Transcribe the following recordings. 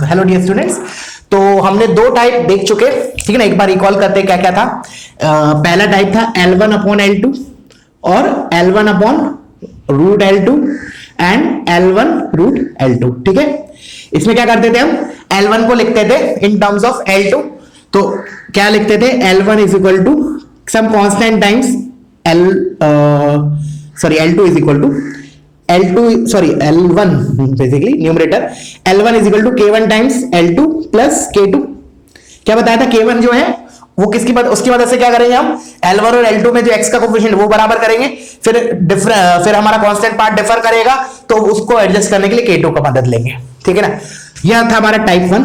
Hello dear students. तो हमने दो टाइप देख चुके, ठीक है ना। एक बार रिकॉल करते क्या क्या था। पहला टाइप था L1 अपॉन L2 और L1 upon root L2 and L1 root L2, ठीक है। इसमें क्या करते थे हम, L1 को लिखते थे इन टर्म्स ऑफ L2। तो क्या लिखते थे, L1 is equal to some constant times L2 is equal to L1 basically numerator L1 is equal to K1 times L2 plus K2। क्या बताया था, K1 जो है वो किसकी उसकी मदद से क्या करेंगे हम, L1 और L2 में जो x का कोफिशिएंट वो बराबर करेंगे, फिर हमारा कांस्टेंट पार्ट डिफर करेगा तो उसको एडजस्ट करने के लिए K2 का मदद लेंगे, ठीक है ना। यह था हमारा टाइप 1।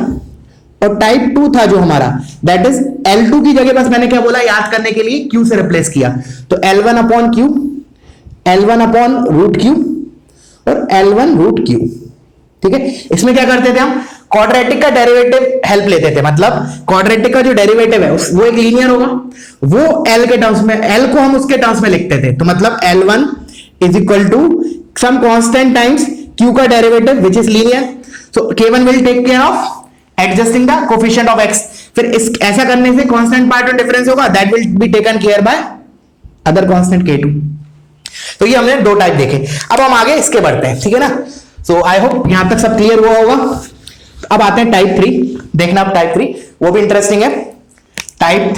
और टाइप 2 था जो हमारा, दैट इज L2 की जगह बस मैंने क्या बोला, याद करने के लिए Q से रिप्लेस किया। तो L1 upon Q, L1 upon root Q और L1 रूट Q, ठीक है। इसमें क्या करते थे हम, क्वाड्रेटिक का डेरिवेटिव हेल्प लेते थे। मतलब क्वाड्रेटिक का जो डेरिवेटिव है वो एक लीनियर होगा, वो L के टर्म्स में, L को हम उसके टर्म्स में लिखते थे। तो मतलब L1 is equal to some constant times Q का derivative which is linear. So K1 will take care of adjusting the coefficient of x। फिर इस ऐसा करने से कांस्टेंट पार्ट में डिफरेंस होगा, that will be taken care by other constant K2। तो ये हमने दो टाइप देखे। अब हम आगे इसके बढ़ते हैं, ठीक है ना। सो आई होप यहां तक सब क्लियर हुआ होगा। अब आते हैं टाइप 3। देखना अब टाइप 3 वो भी इंटरेस्टिंग है। टाइप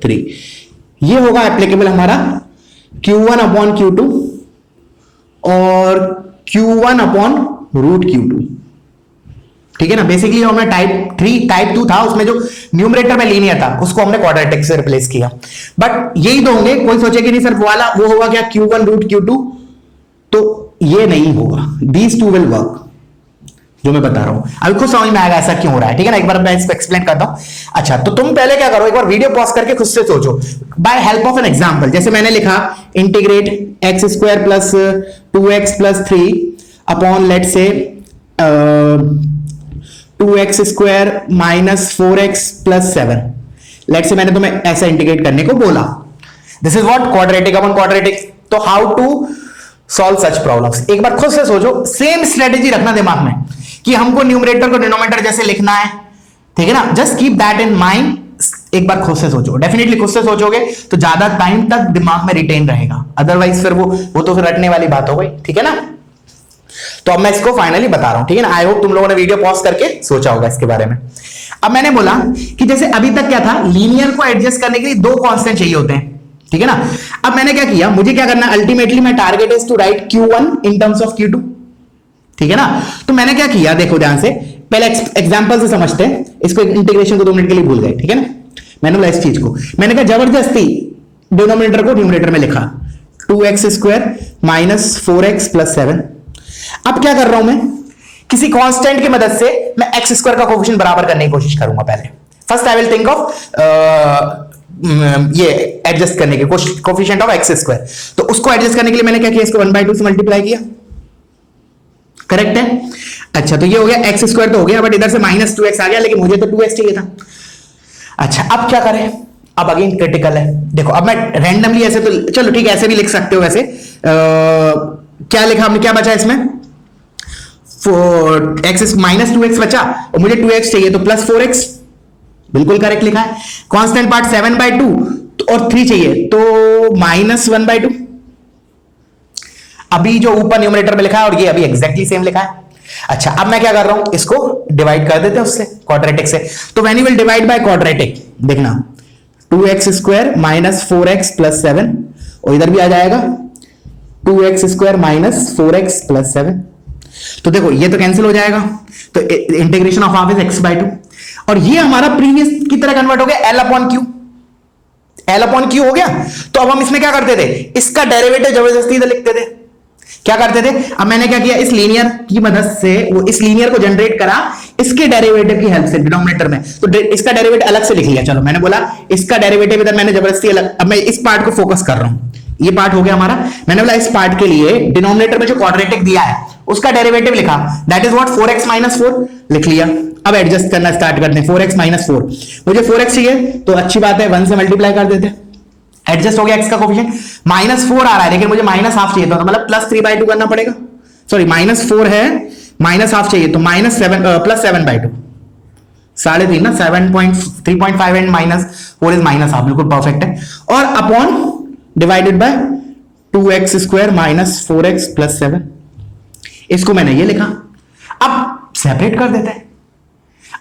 3 ये होगा एप्लीकेबल हमारा Q1 अपॉन Q2 और Q1 अपॉन रूट Q2, ठीक है ना। बेसिकली हमने टाइप 2 था, उसमें जो न्यूमरेटर में लीनियर था उसको हमने क्वाड्रेटिक से रिप्लेस किया। बट यही दो होंगे, कोई सोचे कि नहीं सर वो होगा क्या Q1 रूट Q2, तो ये नहीं होगा। दीज टू विल वर्क, जो मैं बता रहा हूं अभी खुद समझ में आएगा ऐसा क्यों हो रहा है, ठीक है ना। एक बार मैं इसको एक्सप्लेन करता हूं। अच्छा, तो तुम पहले क्या करो, एक बार वीडियो पॉज करके खुद से सोचो by help of an example. जैसे मैंने लिखा integrate x square plus 2x plus 3 upon let's say 2x square minus 4x plus 7। Late से मैंने तुम्हें ऐसा इंटीग्रेट करने को बोला। This is what, quadratic upon quadratic. तो how to solve such problems, एक बार खुद से सोचो। सेम स्ट्रेटेजी रखना दिमाग में कि हमको न्यूमरेटर को डिनोमिनेटर जैसे लिखना है, ठीक है ना। Just keep that in mind. एक बार खुद से सोचो, डेफिनेटली खुद से सोचोगे तो ज्यादा टाइम तक दिमाग में रिटेन रहेगा। अदरवाइज फिर वो तो फिर रटने वाली बात हो गई, ठीक है ना। तो अब मैं इसको फाइनली बता रहा हूं, ठीक है ना। आई होप तुम लोगों ने वीडियो पॉज करके सोचा होगा इसके बारे में। अब मैंने बोला कि जैसे अभी तक क्या था, लीनियर को एडजस्ट करने के लिए दो कांस्टेंट चाहिए होते हैं, ठीक है ना। अब मैंने क्या किया, मुझे क्या करना है, ultimately my target is to write Q1 in terms of Q2, ठीक है ना। तो मैंने क्या किया, देखो ध्यान से, पहले एग्जांपल से समझते हैं इसको। इंटीग्रेशन को 2 मिनट के लिए भूल गए, ठीक है ना। मैंने बोला इस चीज को, मैंने कहा जबरदस्ती डिनोमिनेटर को न्यूमरेटर में लिखा 2x square minus 4x plus 7। अब क्या कर रहा हूं मैं, किसी कांस्टेंट की मदद से मैं x स्क्वायर का कोफिशिएंट बराबर करने की कोशिश करूंगा। पहले first I will think of ये एडजस्ट करने के कोफिशिएंट ऑफ x स्क्वायर। तो उसको एडजस्ट करने के लिए मैंने क्या किया, इसको 1/2 से मल्टीप्लाई किया, करेक्ट है। अच्छा, तो ये हो गया x स्क्वायर तो हो गया, बट इधर से माइनस 2x आ गया, लेकिन मुझे तो 2x चाहिए था। अच्छा, अब क्या करें, अब अगेन क्रिटिकल है। देखो अब मैं रैंडमली ऐसे तो चलो ठीक है, ऐसे भी लिख सकते हो। वैसे क्या लिखा हमने, क्या बचा इसमें, x माइनस 2x बचा और मुझे 2x चाहिए, तो प्लस 4x, बिल्कुल करेक्ट लिखा है। कांस्टेंट पार्ट 7/2 और 3 चाहिए, तो माइनस 1/2। अभी जो ऊपर न्यूमरेटर में लिखा है और ये अभी एग्जैक्टली सेम लिखा है। अच्छा, अब मैं क्या कर रहा हूं, इसको डिवाइड कर देते हैं उससे, क्वाड्रेटिक से। तो when you will divide by quadratic, देखना 2x square minus 4x plus 7, और इधर भी आ जाएगा 2x square minus 4x plus 7। तो देखो ये तो कैंसिल हो जाएगा, तो integration of half is x/2। और ये हमारा प्रीवियस की तरह कन्वर्ट हो गया L अपॉन Q हो गया। तो अब हम इसमें क्या करते थे, इसका डेरिवेटिव जबरदस्ती इधर लिखते थे। क्या करते थे, अब मैंने क्या किया, इस लीनियर की मदद से वो इस लीनियर को जनरेट करा इसके डेरिवेटिव की हेल्प से डिनोमिनेटर में। तो इसका डेरिवेटिव अलग से लिख लिया। चलो मैंने बोला इसका डेरिवेटिव इधर मैंने जबरदस्ती अलग, अब मैं इस पार्ट को फोकस कर रहा हूं। ये पार्ट हो गया हमारा। मैंने बोला इस पार्ट के लिए डिनोमिनेटर में जो क्वाड्रेटिक दिया है उसका डेरिवेटिव लिखा, that is what 4x minus 4 लिख लिया। अब एडजस्ट करना स्टार्ट करते हैं। 4x माइनस 4, मुझे 4x चाहिए तो अच्छी बात है 1 से मल्टीप्लाई कर देते हैं। एडजस्ट हो गया x का कोफिशिएंट, -4 आ रहा है लेकिन मुझे -½ चाहिए था, तो मतलब +3/2 करना पड़ेगा। सॉरी -4 है, -½ चाहिए, तो -7 +7/2, 3.5 ना, 3.5 एंड -4 इज -½ बिल्कुल परफेक्ट है। और upon divided by 2x² - 4x + 7, इसको मैंने ये लिखा। अब सेपरेट कर देते हैं,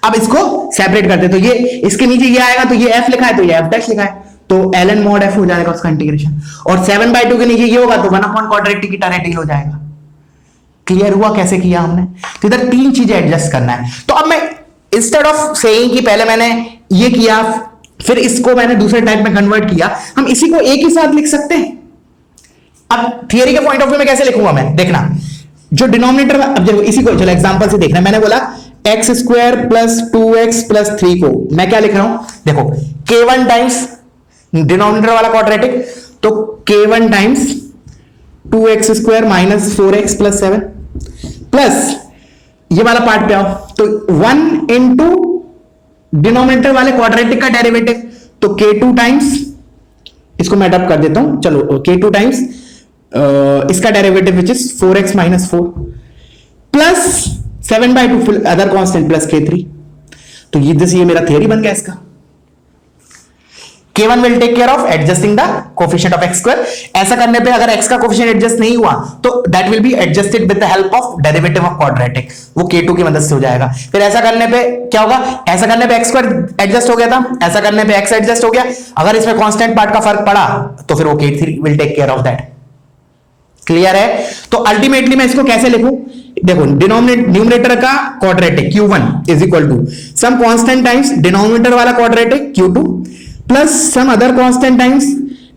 अब इसको सेपरेट करते हैं, तो ये इसके नीचे ये आएगा, तो ये f लिखा है तो ये f' लिखा है, तो ln mod f हो जाएगा उसका इंटीग्रेशन, और 7/2 के नीचे ये होगा तो 1/quadratic की तरह डील हो जाएगा। क्लियर हुआ कैसे किया हमने? तो इधर 3 चीजें एडजस्ट करना है। तो अब मैं इंस्टेड ऑफ सेइंग कि पहले मैंने ये किया फिर इसको मैंने दूसरे टाइप में कन्वर्ट किया, हम इसी को एक ही साथ लिख सकते हैं। अब थियरी के पॉइंट ऑफ व्यू में कैसे लिखूंगा मैं, देखना, जो डिनोमिनेटर, अब देखो इसी को चलो एग्जांपल से देखना, मैंने बोला x² + 2x + 3 को मैं क्या लिख रहा हूं, देखो k1 टाइम्स डिनोमिनेटर वाला क्वाड्रेटिक, तो k1 times 2x² - 4x + 7 plus ये वाला पार्ट पे आओ, तो 1 इंटू डिनोमिनेटर वाले क्वाड्रेटिक का डेरिवेटिव, तो k2 टाइम्स, इसको मैं अडॉप्ट कर देता हूं, चलो k2 टाइम्स इसका derivative which is 4x - 4 plus 7/2 other constant plus k3, तो ये मेरा थियरी बन गया इसका। K1 will take care of adjusting the coefficient of x square। ऐसा करने पे अगर x का कोफिशिएंट एडजस्ट नहीं हुआ तो that will be adjusted with the help of derivative of quadratic, वो K2 की मदद से हो जाएगा। फिर ऐसा करने पे क्या होगा, ऐसा करने पे x स्क्वायर एडजस्ट हो गया था, ऐसा करने पे x एडजस्ट हो गया, अगर इसमें कांस्टेंट पार्ट का फर्क पड़ा तो फिर वो K3 will take care of that। Clear है? तो अल्टीमेटली मैं इसको कैसे लिखूं, देखो न्यूमरेटर का quadratic Q1 is equal to some constant times denominator वाला quadratic Q2 plus some other constant times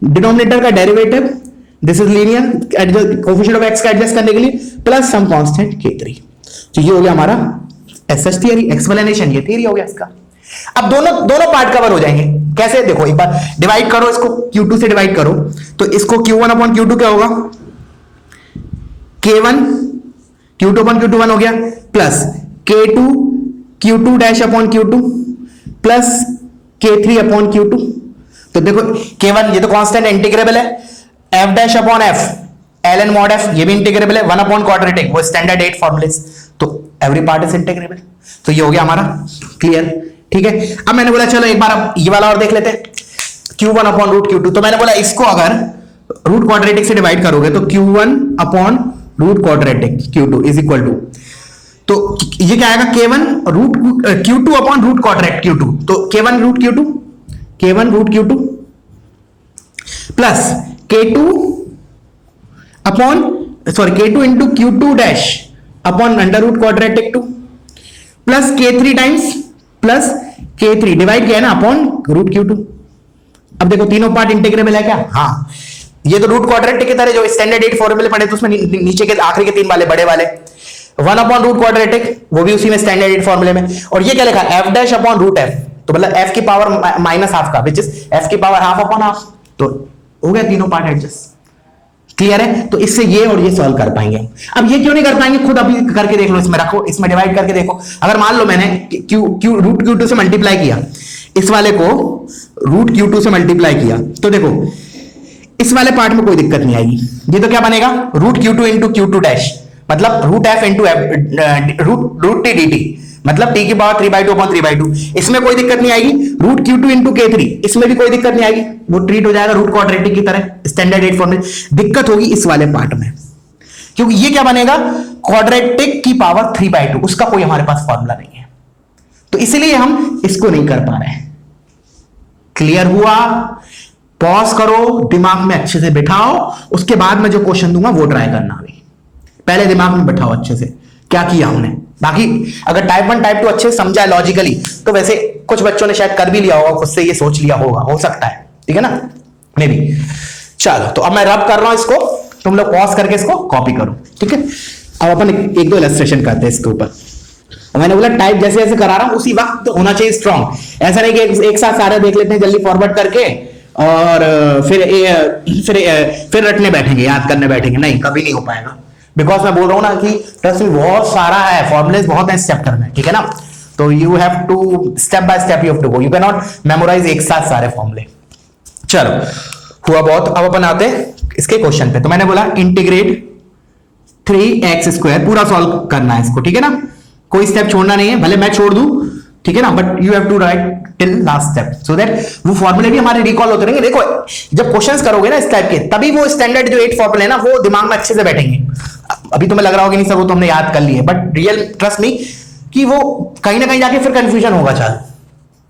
denominator का derivative, this is linear coefficient of x का एडजस्ट करने के लिए, प्लस सम कांस्टेंट K3। तो ये हो गया हमारा एसएच थियरी, एक्सप्लेनेशन, ये थियरी हो गया इसका। अब दोनों पार्ट कवर हो जाएंगे। कैसे, देखो एक बार डिवाइड करो, इसको Q2 से डिवाइड करो, तो इसको Q1/Q2 क्या होगा, K1 Q2/Q2 1 हो गया, plus K2 Q2'/Q2 plus K3/Q2। तो देखो K1 ये तो कांस्टेंट इंटीग्रेबल है, f'/f ln mod f ये भी इंटीग्रेबल है, 1/quadratic वो स्टैंडर्ड 8 फॉर्मूलेस, तो एवरी पार्ट इज इंटीग्रेबल। तो ये हो गया हमारा क्लियर, ठीक है। अब मैंने बोला चलो एक बार अब ये वाला और देख लेते हैं, Q1/√Q2। तो मैंने बोला इसको अगर रूट क्वाड्रेटिक से डिवाइड करोगे तो Q1/√quadratic Q2 is equal to, तो ये क्या आएगा, Q2/√quadratic Q2, तो K1√Q2 plus K2 into Q2'/√quadratic 2 plus K3 times plus K3 divide किया है ना अपॉन √Q2। अब देखो तीनों पार्ट इंटीग्रेबल है क्या, हाँ, ये तो रूट क्वाड्रेटिक की तरह जो स्टैंडर्ड 8 फॉर्मूले पढ़े तो उसमें नीचे के आखिरी के 3 वाले बड़े वाले 1/√quadratic वो भी उसी में स्टैंडर्ड 8 फॉर्मूले में, और ये क्या लिखा f'/√f, तो मतलब f की पावर -½ का विच इज f की पावर ½ तो हो गया तीनों पार्ट एडजस्ट। क्लियर है? तो इससे ये और ये सॉल्व कर पाएंगे। अब ये क्यों नहीं कर पाएंगे, खुद अभी करके देख लो, इसमें रखो, इसमें डिवाइड करके देखो। अगर मान लो मैंने √Q2 से मल्टीप्लाई किया, इस वाले को √Q2 से मल्टीप्लाई किया, तो देखो इस वाले पार्ट में कोई दिक्कत नहीं आएगी। ये तो क्या बनेगा, √Q2 into Q2' मतलब √f into √t dt मतलब t की पावर 3/2/3/2, इसमें कोई दिक्कत नहीं आएगी। √Q2 into K3 इसमें भी कोई दिक्कत नहीं आएगी, वो ट्रीट हो जाएगा रूट क्वाड्रेटिक की तरह स्टैंडर्ड 8 फॉर्मूले। दिक्कत होगी इस वाले पार्ट में, क्योंकि ये क्या बनेगा, क्वाड्रेटिक की पावर 3/2, उसका कोई हमारे पास फॉर्मूला नहीं है, तो इसलिए हम इसको नहीं कर पा रहे हैं। क्लियर हुआ? पॉज करो, दिमाग में अच्छे से बिठाओ, उसके बाद में जो क्वेश्चन दूंगा वो ट्राई करना। अभी पहले दिमाग में बिठाओ अच्छे से क्या किया हमने। बाकी अगर टाइप 1 टाइप 2 अच्छे से समझा लॉजिकली, तो वैसे कुछ बच्चों ने शायद कर भी लिया होगा, खुद से ये सोच लिया होगा, हो सकता है, ठीक है ना, मे बी। चलो तो अब मैं रब कर रहा हूं इसको, तुम लोग पॉज करके इसको कॉपी करो, ठीक है। अब अपन एक दो इलस्ट्रेशन करते हैं इसके ऊपर। मैंने बोला टाइप जैसे जैसे करा रहा हूं उसी वक्त होना चाहिए स्ट्रॉन्ग, ऐसा नहीं कि एक साथ सारे देख लेते हैं जल्दी फॉरवर्ड करके और फिर रटने बैठेंगे, याद करने बैठेंगे, नहीं, कभी नहीं हो पाएगा। बिकॉज मैं बोल रहा हूं ना कि ट्रस्ट में बहुत सारा है, फॉर्मुलेज बहुत है इस चैप्टर में, ठीक है ना, तो you have to step by step you have to go, you can not memorize एक साथ सारे फॉर्मुले। चलो हुआ बहुत, अब अपन आते हैं इसके क्वेश्चन पे। तो मैंने बोला इंटीग्रेट 3x² पूरा सॉल्व करना है इसको, ठीक है ना, कोई स्टेप छोड़ना नहीं है, भले मैं छोड़ दूं, ठीक है ना, but you have to write till last step so that वो फॉर्मूले भी हमारे रिकॉल होते रहेंगे। देखो जब क्वेश्चंस करोगे ना इस टाइप के, तभी वो स्टैंडर्ड जो 8 फॉर्मूले है ना वो दिमाग में अच्छे से बैठेंगे। अभी तुम्हें लग रहा होगा नहीं सर वो तो हमने याद कर लिए, बट रियल ट्रस्ट मी कि वो कहीं ना कहीं जाके फिर कंफ्यूजन होगा चाल,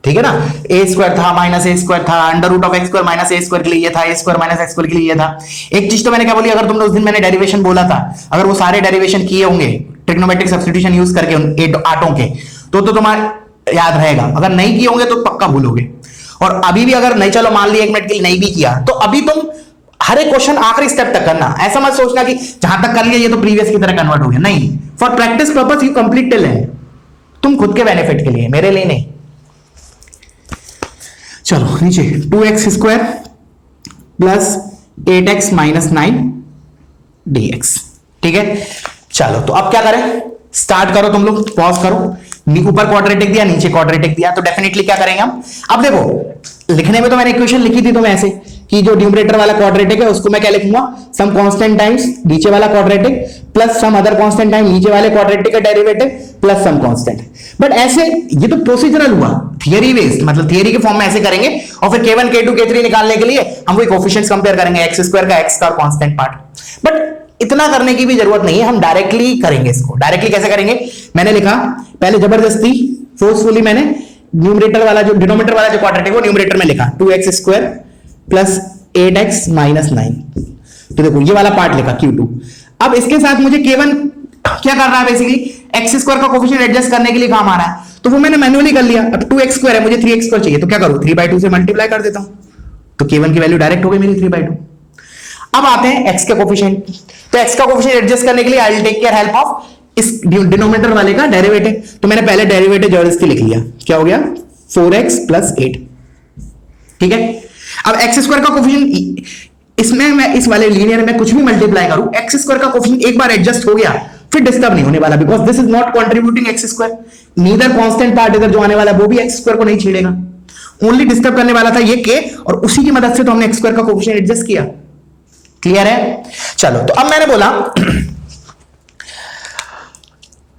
ठीक है ना। a² था -a² था, √(x² -a² के लिए ये था, a² -x² के लिए ये था। एक चीज तो मैंने क्या बोली, अगर तुमने उस दिन मैंने डेरिवेशन बोला था, अगर वो सारे डेरिवेशन किए होंगे ट्रिग्नोमेट्रिक सब्स्टिट्यूशन यूज करके उन 8 आटों के, तो तुम्हारा याद रहेगा, अगर नहीं किए होंगे तो पक्का भूलोगे। और अभी भी अगर नहीं, चलो मान लिया 1 मिनट के लिए नहीं भी किया, तो अभी तुम हर एक क्वेश्चन आखिरी स्टेप तक करना। ऐसा मत सोचना कि जहां तक कर लिया ये तो प्रीवियस की तरह कन्वर्ट हो गया, नहीं, for practice purpose you complete till and, तुम खुद के बेनिफिट के लिए, मेरे लिए नहीं। चलो नीचे 2x² प्लस 8x - 9 dx, ठीक है। चलो तो अब क्या करें, स्टार्ट करो तुम लोग, पॉज करो, ऊपर क्वाड्रेटिक दिया नीचे क्वाड्रेटिक दिया, तो डेफिनेटली क्या करेंगे हम। अब देखो लिखने में तो मैंने इक्वेशन लिखी थी तो ऐसे कि जो न्यूमरेटर वाला क्वाड्रेटिक है उसको मैं क्या लिखूंगा, सम कांस्टेंट टाइम्स नीचे वाला quadratic plus some other constant time नीचे वाले क्वाड्रेटिक का derivative plus some constant. But ऐसे ये तो प्रोसीजरल हुआ, थियरी बेस्ड, मतलब थियरी के फॉर्म में ऐसे करेंगे, और फिर k1 k2 k3 निकालने के लिए हम वही कोफिशिएंट्स कंपेयर करेंगे, x² का x का और कांस्टेंट पार्ट। बट इतना करने की भी जरूरत नहीं है, हम डायरेक्टली करेंगे इसको। डायरेक्टली कैसे करेंगे, मैंने लिखा पहले जबरदस्ती फोर्सफुली मैंने न्यूमरेटर वाला जो डिनोमिनेटर वाला जो क्वाड्रेटिक वो न्यूमरेटर में लिखा 2x² प्लस 8x - 9, तो देखो ये वाला पार्ट लिखा q2। अब इसके साथ मुझे k1 क्या कर रहा है, बेसिकली x² का कोफिशिएंट एडजस्ट करने के लिए काम आ रहा है, तो वो मैंने मैन्युअली कर लिया। अब 2x² है, मुझे 3x² चाहिए, तो क्या करूं, 3/2 से मल्टीप्लाई कर देता हूं, तो k1 की वैल्यू डायरेक्ट हो गई मेरी 3/2। अब आते हैं x के कोफिशिएंट, तो x का कोफिशिएंट एडजस्ट करने के लिए I will take care help of इस डिनोमिनेटर वाले का डेरिवेटिव, तो मैंने पहले डेरिवेटिव जबरदस्ती लिख लिया, क्या हो गया 4x + 8, ठीक है। अब x² का कोफिशिएंट, इसमें मैं इस वाले लीनियर में कुछ भी मल्टीप्लाई करूं, x² का कोफिशिएंट एक बार एडजस्ट हो गया फिर डिस्टर्ब नहीं होने वाला, because this is not contributing x², neither constant part इधर जो आने वाला वो भी x² को नहीं छेड़ेगा, ओनली डिस्टर्ब करने वाला था ये k, और उसी की मदद से तो हमने x² का कोफिशिएंट एडजस्ट किया। क्लियर है। चलो तो अब मैंने बोला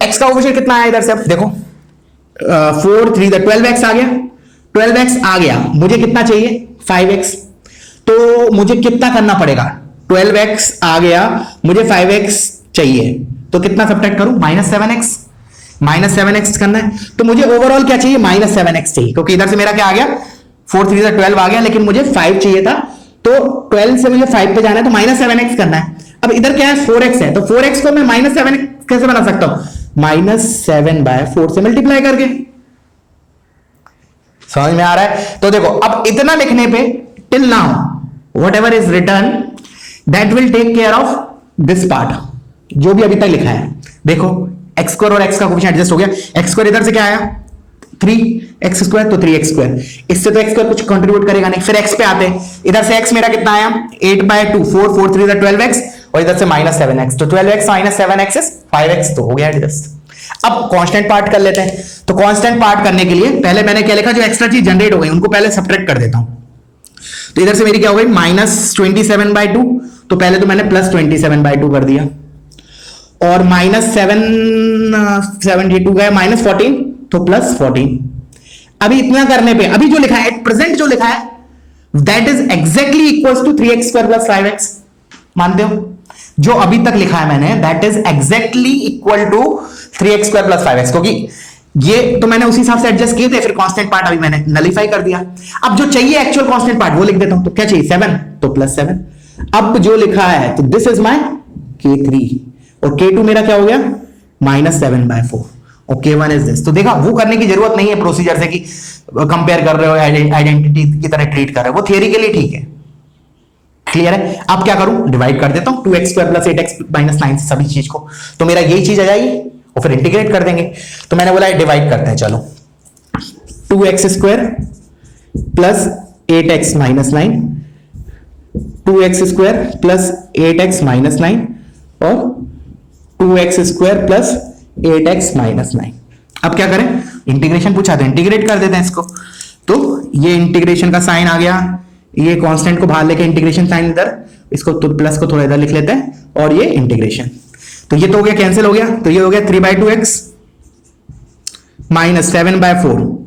x का कोफिशिएंट कितना आया इधर से, अब देखो 4 3 12x आ गया, 12x आ गया, मुझे कितना चाहिए 5x, तो मुझे कितना करना पड़ेगा, 12x आ गया, मुझे 5x चाहिए, तो कितना सब्ट्रैक्ट करूं, -7x करना है, तो मुझे ओवरऑल क्या चाहिए, -7x चाहिए, क्योंकि इधर से मेरा क्या आ गया 4 3 12 आ गया, लेकिन मुझे 5 चाहिए था, तो 12 से मुझे 5 पे जाना है, तो -7x करना है। अब इधर क्या है 4x है, तो 4x को मैं -7x कैसे बना सकता हूं, -7/4 से मल्टीप्लाई करके, समझ में आ रहा है। तो देखो अब इतना लिखने पे till now whatever is written that will take care of this part, जो भी अभी तक लिखा है। देखो x² और x का कोफिशिएंट एडजस्ट हो गया, x² इधर से क्या आया 3x², तो 3x², इससे तो x² कुछ कंट्रीब्यूट करेगा नहीं, फिर x पे आते हैं, इधर से x मेरा कितना आया 8/2, 4 4 3 12x, और इधर से -7x, तो 12x - 7x इज 5x, तो हो गया एडजस्ट। अब कांस्टेंट पार्ट कर लेते हैं, तो कांस्टेंट पार्ट करने के लिए पहले मैंने क्या लिखा, जो एक्स्ट्रा चीज जनरेट हो गई उनको पहले सब्ट्रैक्ट कर देता हूं, तो इधर से मेरी क्या हो गई -27/2, तो पहले तो मैंने +27/2 कर दिया, और -772 गया -14, तो +14। अभी इतना करने पे अभी जो लिखा है एट प्रेजेंट जो लिखा है that is exactly equals to 3x² + 5x, मानते हो, जो अभी तक लिखा है मैंने that is exactly equal to 3x² + 5x, क्योंकि ये तो मैंने उसी हिसाब से एडजस्ट किए थे, फिर कांस्टेंट पार्ट अभी मैंने नलिफाई कर दिया। अब जो चाहिए एक्चुअल कांस्टेंट पार्ट वो लिख देता हूं, तो क्या चाहिए 7, तो +7। अब जो लिखा है तो दिस इज माय k3, और k2 मेरा क्या हो गया -7/4, और k1 इज दिस। तो देखा वो करने की जरूरत नहीं है प्रोसीजर से कि कंपेयर कर रहे हो आइडेंटिटी की तरह ट्रीट कर रहे हो, वो थियरी के लिए ठीक है। क्लियर है। अब क्या करूं, डिवाइड कर देता हूं 2x² + 8x - 9 से सभी चीज को, तो मेरा यही चीज आ जाएगी, और फिर इंटीग्रेट कर देंगे। तो मैंने बोला डिवाइड करते हैं, चलो 2x² + 8x - 9, 2x² + 8x - 9, और 2x² + 8x - 9। अब क्या करें, इंटीग्रेशन पूछा तो इंटीग्रेट कर देते हैं इसको, तो ये इंटीग्रेशन का साइन आ गया, ये कांस्टेंट को बाहर लेके इंटीग्रेशन साइन इधर, इसको तो प्लस को थोड़ा इधर लिख लेते हैं, और ये इंटीग्रेशन, तो ये तो हो गया, कैंसिल हो गया, तो ये हो गया 3/2x माइनस 7/4।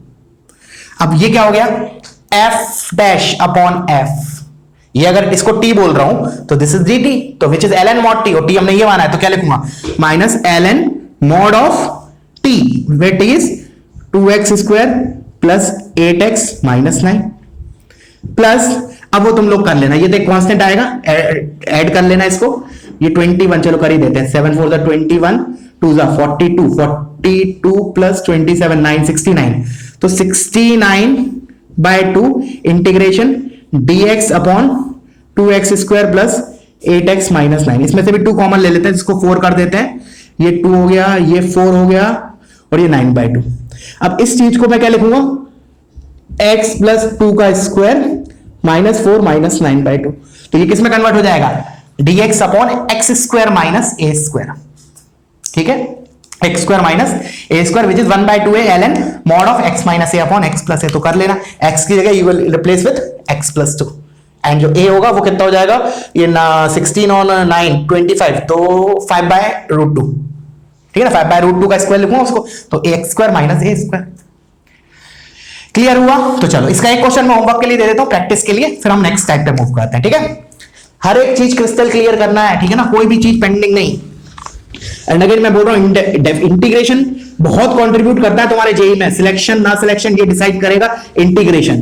अब ये क्या हो गया, f डैश अपॉन f। ये अगर इसको t बोल रहा हूं तो दिस इज dt, तो which is ln mod t, और t हमने ये माना है तो क्या लिखूंगा, minus ln mod of t, wait is 2x square plus 8x minus 9 plus, अब वो तुम लोग कर लेना, ये देख कांस्टेंट आएगा, ऐड कर लेना इसको, ये 21 चलो कर ही देते हैं, 7 4 21 2 42 42 प्लस 27 9 69, तो 69/2 integration dx upon 2x square plus 8x minus 9। इसमें से भी 2 कॉमन ले लेते हैं, जिसको 4 कर देते हैं, ये 2 हो गया, ये 4 हो गया और ये 9/2। अब इस चीज को मैं क्या लिखूंगा, x प्लस 2 का स्क्वायर माइनस 4 माइनस 9/2, तो ये किस में कन्वर्ट हो जाएगा, dx upon x square minus a square, ठीक है, x square minus a square which is 1/2 है ln mod of x minus a upon x plus a, तो कर लेना, x की जगह you will replace with x plus 2, and जो a होगा वो कितना हो जाएगा, ये 16 और 9 25, तो 5/√2, ठीक है ना, 5/√2 का स्क्वायर लिखूंगा उसको, तो x square minus a square. Clear हुआ, तो चलो इसका एक क्वेश्चन मैं होमवर्क के लिए दे देता हूं, प्रैक्टिस के लिए, फिर हम नेक्स्ट टाइप पे मूव करते हैं, ठीक है। हर एक चीज क्रिस्टल क्लियर करना है, ठीक है ना, कोई भी चीज पेंडिंग नहीं। एंड अगेन मैं बोल रहा हूं, इंटीग्रेशन बहुत कंट्रीब्यूट करता है तुम्हारे जेई में, सिलेक्शन ना सिलेक्शन ये डिसाइड करेगा integration,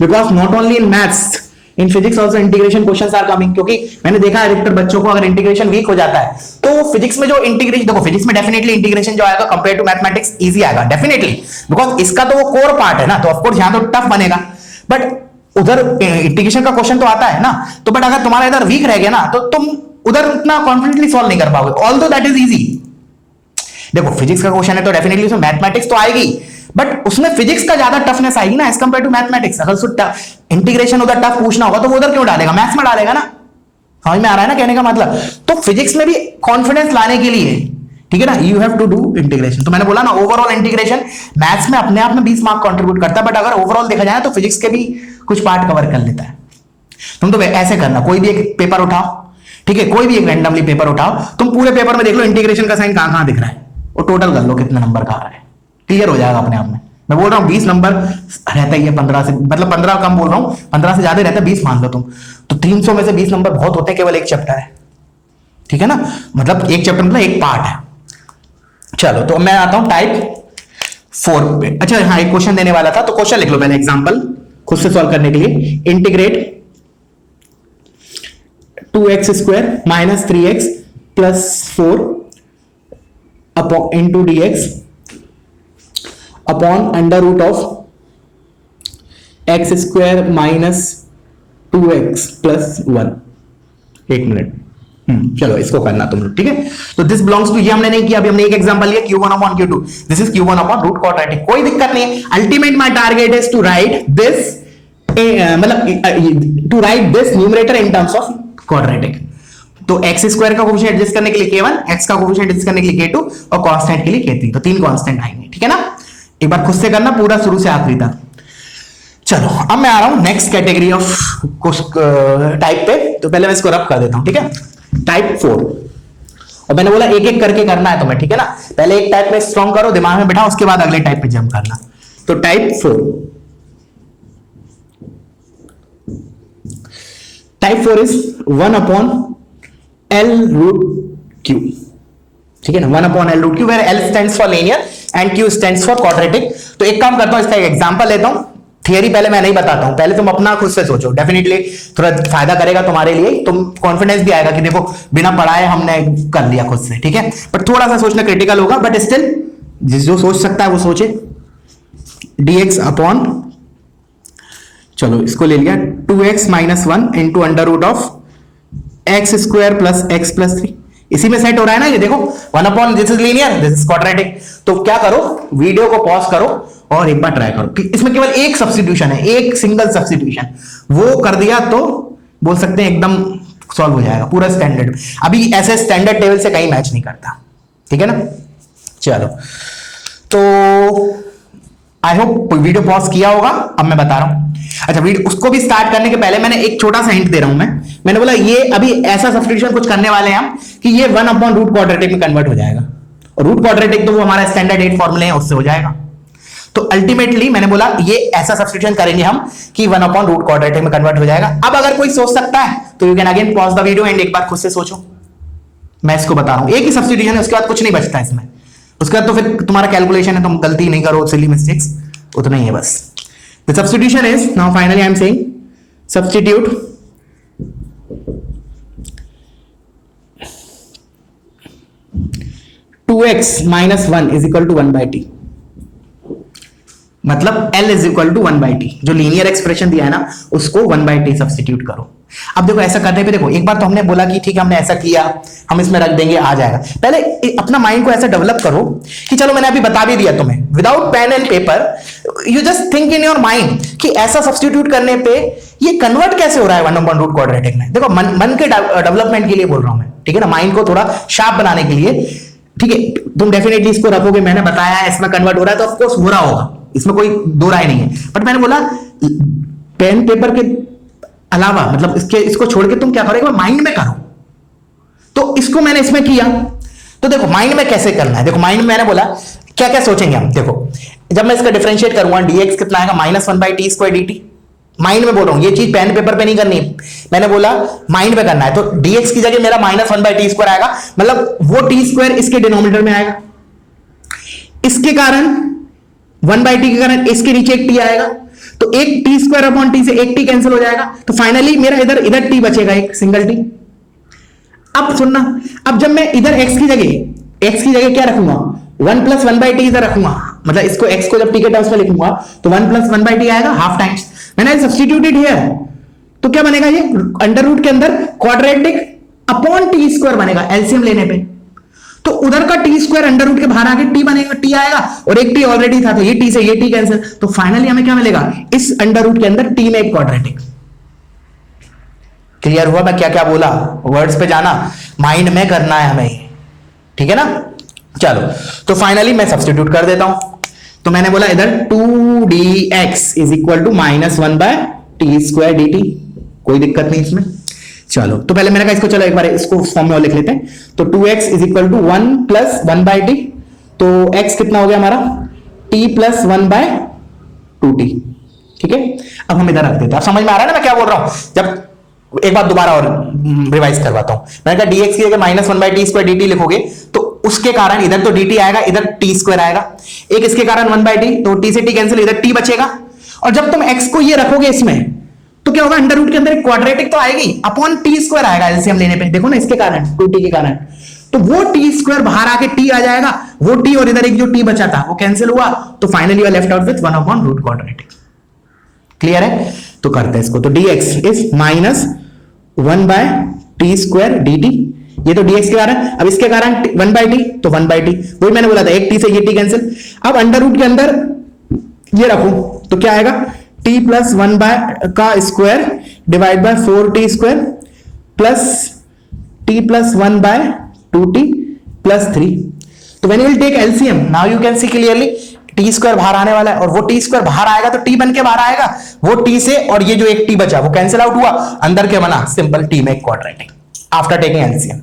because not only in maths, in physics also integration questions are coming, क्योंकि मैंने देखा है अधिकतर बच्चों को अगर इंटीग्रेशन वीक हो जाता है तो फिजिक्स में जो इंटीग्रेशन, देखो फिजिक्स में डेफिनेटली इंटीग्रेशन जो आएगा कंपेयर टू मैथमेटिक्स इजी आएगा डेफिनेटली, बिकॉज इसका तो वो कोर पार्ट है ना, तो ऑफकोर्स यहां तो टफ बनेगा, बट उधर इंटीग्रेशन का क्वेश्चन तो आता है ना, तो बट अगर तुम्हारा इधर वीक रह गया ना तो तुम उधर उतना कॉन्फिडेंटली सॉल्व नहीं कर पाओगे, ऑल्दो दैट इज इजी। देखो फिजिक्स का क्वेश्चन है तो डेफिनेटली उसमें मैथमेटिक्स तो आएगी, बट उसमें फिजिक्स का ज्यादा टफनेस आएगी ना एज कंपेयर टू मैथमेटिक्स। अगर उसको इंटीग्रेशन उधर टफ पूछना होगा तो वो उधर क्यों डालेगा, मैथ्स में डालेगा ना, समझ में आ रहा है ना कहने का मतलब। तो फिजिक्स में भी कॉन्फिडेंस लाने के लिए, ठीक है ना, you have to do integration. तो मैंने बोला ना ओवरऑल इंटीग्रेशन मैथ्स में अपने आप में 20 मार्क कंट्रीब्यूट करता है, बट अगर ओवरऑल देखा जाए तो फिजिक्स के भी कुछ पार्ट कवर कर लेता है। तुम तो ऐसे करना, कोई भी एक पेपर उठाओ, ठीक है, कोई भी एक रैंडमली पेपर उठाओ, तुम पूरे पेपर में देख लो इंटीग्रेशन का साइन कहां कहां दिख रहा है और टोटल कर लो कितने नंबर का आ रहा है, क्लियर हो जाएगा अपने आप में। मैं बोल रहा हूं 20 नंबर रहता ही है 15 से, मतलब 15 कम बोल रहा हूं, 15 से ज्यादा रहता है, 20 मान लो तुम, तो 300 में से 20 नंबर बहुत होते हैं केवल एक चैप्टर है, ठीक है ना, मतलब एक चैप्टर मतलब एक पार्ट है। चलो तो मैं आता हूं टाइप 4 पे। अच्छा हाँ, एक क्वेश्चन देने वाला था, तो क्वेश्चन लिख लो पहले, एग्जांपल खुद से सॉल्व करने के लिए। Integrate 2x square minus 3x plus 4 into dx upon under root of x square minus 2x plus 1। एक मिनट, चलो इसको करना तुम लोग, ठीक है। तो दिस बिलोंग्स टू, ये हमने नहीं किया, अभी हमने एक एग्जांपल लिया q1 upon q2, this is q1 upon root quadratic, कोई दिक्कत नहीं है। Ultimate my target is to write this, मतलब to write this numerator in terms of quadratic. तो x स्क्वायर का कोफिशिएंट एडजस्ट करने के लिए k1, x का कोफिशिएंट एडजस्ट करने के लिए k2 और कांस्टेंट के लिए k3, तो 3 कांस्टेंट आएंगे, ठीक है ना। एक बार खुद से करना पूरा शुरू से आखिरी तक। चलो अब मैं आ रहा हूं नेक्स्ट कैटेगरी ऑफ टाइप पे, तो पहले मैं इसको रब कर देता हूं, ठीक है। टाइप 4, और मैंने बोला एक एक करके करना है तुम्हें, ठीक है ना, पहले एक टाइप में स्ट्रॉन्ग करो, दिमाग में बैठाओ, उसके बाद अगले टाइप पे जंप करना। तो type 4 is 1 upon L root Q, ठीक है ना, 1 upon L root Q, where L stands for linear and Q stands for quadratic. तो एक काम करता हूं, इसका एक एग्जांपल लेता हूं, थियरी पहले मैं नहीं बताता हूं, पहले तुम अपना खुद से सोचो, डेफिनेटली थोड़ा फायदा करेगा तुम्हारे लिए, तुम कॉन्फिडेंस भी आएगा कि देखो बिना पढ़ाए हमने कर लिया खुद से, ठीक है। बट थोड़ा सा सोचना क्रिटिकल होगा, बट स्टिल जो सोच सकता है वो सोचे। dx अपॉन, चलो इसको ले लिया 2x minus 1 into under root of x square plus x plus 3, इसी में सेट हो रहा है ना ये देखो, 1 upon this is linear this is quadratic. तो क्या करो, वीडियो को पॉज करो और एक बार ट्राई करो कि इसमें केवल एक सब्स्टिट्यूशन है, एक सिंगल सब्स्टिट्यूशन, वो कर दिया तो बोल सकते हैं एकदम सॉल्व हो जाएगा पूरा स्टैंडर्ड। अभी ऐसे स्टैंडर्ड टेबल से कहीं मैच नहीं करता, ठीक है ना। चलो तो आई होप वीडियो पॉज किया होगा, अब मैं बता रहा हूं। अच्छा, वीडियो उसको भी स्टार्ट करने के पहले मैंने एक छोटा सा हिंट दे रहा हूं। मैंने बोला ये अभी ऐसा सब्स्टिट्यूशन कुछ करने वाले हैं हम कि ये 1/रूट क्वाड्रेटिक में कन्वर्ट हो जाएगा। रूट क्वाड्रेटिक तो वो हमारा स्टैंडर्ड 8 फॉर्मूले हैं, उससे हो जाएगा। तो अल्टीमेटली मैंने बोला ये ऐसा सब्स्टिट्यूशन करेंगे हम कि 1/रूट क्वाड्रेटिक में कन्वर्ट हो जाएगा। अब अगर कोई सोच सकता है तो you can again pause the video and एक बार खुद से सोचो। मैं इसको बता रहा हूं, एक ही सब्स्टिट्यूशन है, उसके बाद कुछ नहीं बचता इसमें। उसके बाद तो फिर तुम्हारा कैलकुलेशन है, तुम गलती नहीं करो, सिली मिस्टेक्स, उतना ही है बस। The substitution is now finally I am saying substitute 2x - 1 is equal to 1/t। मतलब L is equal to 1/t, जो लीनियर एक्सप्रेशन दिया है ना उसको 1/t सब्स्टिट्यूट करो। अब देखो ऐसा करने पे देखो, एक बार तो हमने बोला कि ठीक है हमने ऐसा किया, हम इसमें रख देंगे, आ जाएगा। पहले अपना माइंड को ऐसा डेवलप करो कि चलो मैंने अभी बता भी दिया तुम्हें, without pen and paper you just think in your mind कि ऐसा सब्स्टिट्यूट करने पे ये कन्वर्ट कैसे हो रहा है 1/रूट क्वाड्रेटिक में। देखो मन के डेवलपमेंट के लिए बोल रहा हूं मैं, ठीक है ना, माइंड को थोड़ा शार्प बनाने के लिए। ठीक है, तुम डेफिनेटली इसको रखोगे, मैंने बताया है इसमें कन्वर्ट हो रहा है तो ऑफकोर्स हो रहा होगा, इसमें कोई दो राय नहीं है। बट मैंने बोला पेन पेपर के अलावा, मतलब इसको छोड़ के तुम क्या करोगे, माइंड में करो। तो इसको मैंने इसमें किया, तो देखो माइंड में कैसे करना है। देखो माइंड में मैंने बोला क्या क्या सोचेंगे हम। देखो जब मैं इसका डिफरेंशिएट करूंगा, dx कितना आएगा -1/t² dt। माइंड में बोल रहा हूं, ये चीज पेन पेपर पे नहीं करनी, मैंने बोला माइंड में करना है। तो dx की जगह मेरा -1/t² आएगा, मतलब वो t² इसके डिनोमिनेटर में आएगा, इसके कारण 1/t के कारण इसके नीचे एक t आएगा, तो एक t² से एक t कैंसिल हो जाएगा। तो फाइनली मेरा इधर t बचेगा, एक सिंगल t। अब सुनना, अब जब मैं इधर x की जगह क्या रखूंगा, 1 + 1/t इधर रखूंगा, मतलब इसको x को जब t के टर्म्स में लिखूंगा तो 1 + 1/t आएगा, हाफ टाइम्स। मैंने सब्स्टिट्यूटेड हियर, तो क्या बनेगा, ये अंडर रूट के अंदर क्वाड्रेटिक अपॉन t² बनेगा एलसीएम लेने पे। तो उधर का t² अंडर रूट के बाहर आके t बनेगा, t आएगा, और एक t ऑलरेडी था, तो ये t से ये t कैंसिल। तो फाइनली हमें क्या मिलेगा, इस अंडर रूट के अंदर t में एक क्वाड्रेटिक। क्लियर हुआ मैं क्या क्या बोला, वर्ड्स पे जाना, माइंड में करना है हमें, ठीक है ना। चलो तो फाइनली मैं सब्स्टिट्यूट कर देता हूं। तो मैंने बोला इधर 2dx is equal to -1/t² dt, कोई दिक्कत नहीं इसमें। चलो तो पहले मैंने कहा इसको, चलो एक बार इसको फॉर्म में और लिख लेते हैं। तो 2x is equal to 1 + 1/t, तो x कितना हो गया हमारा, t + 1/2t। ठीक है, अब हम इधर रख देते हैं। अब समझ में आ रहा है ना मैं क्या बोल रहा हूं। जब एक बार दोबारा और रिवाइज करवाता हूं, मैंने कहा dx की जगह -1/t² dt लिखोगे तो उसके कारण इधर तो dt आएगा, इधर t² आएगा, एक इसके कारण 1/t, तो t से t कैंसिल, इधर t बचेगा। और जब तुम x को ये रखोगे इसमें, तो क्या होगा, अंडर रूट के अंदर एक क्वाड्रेटिक तो आएगी, अपॉन t² आएगा एलसीएम लेने पे। देखो ना इसके कारण 2t के कारण, तो वो t² बाहर आके t आ जाएगा, वो t और इधर एक जो t बचा था वो कैंसिल हुआ, तो finally you are left out with 1/रूट क्वाड्रेटिक। क्लियर है, तो करते हैं इसको। तो dx इज -1/t² dt, ये तो dx के कारण। अब इसके कारण 1/t, तो 1/t, वही मैंने बोला था, एक t से ये t कैंसिल। अब अंडर रूट के अंदर ये रखूं तो क्या आएगा, t + 1/² divide by 4t² plus t + 1/2t + 3। तो when you will take LCM, now you can see clearly t² बाहर आने वाला है, और वो t² बाहर आएगा तो t बन के बाहर आएगा, वो t से और ये जो एक t बचा वो कैंसिल आउट हुआ, अंदर के बना सिंपल t में एक क्वाड्रेटिक आफ्टर टेकिंग एलसीएम।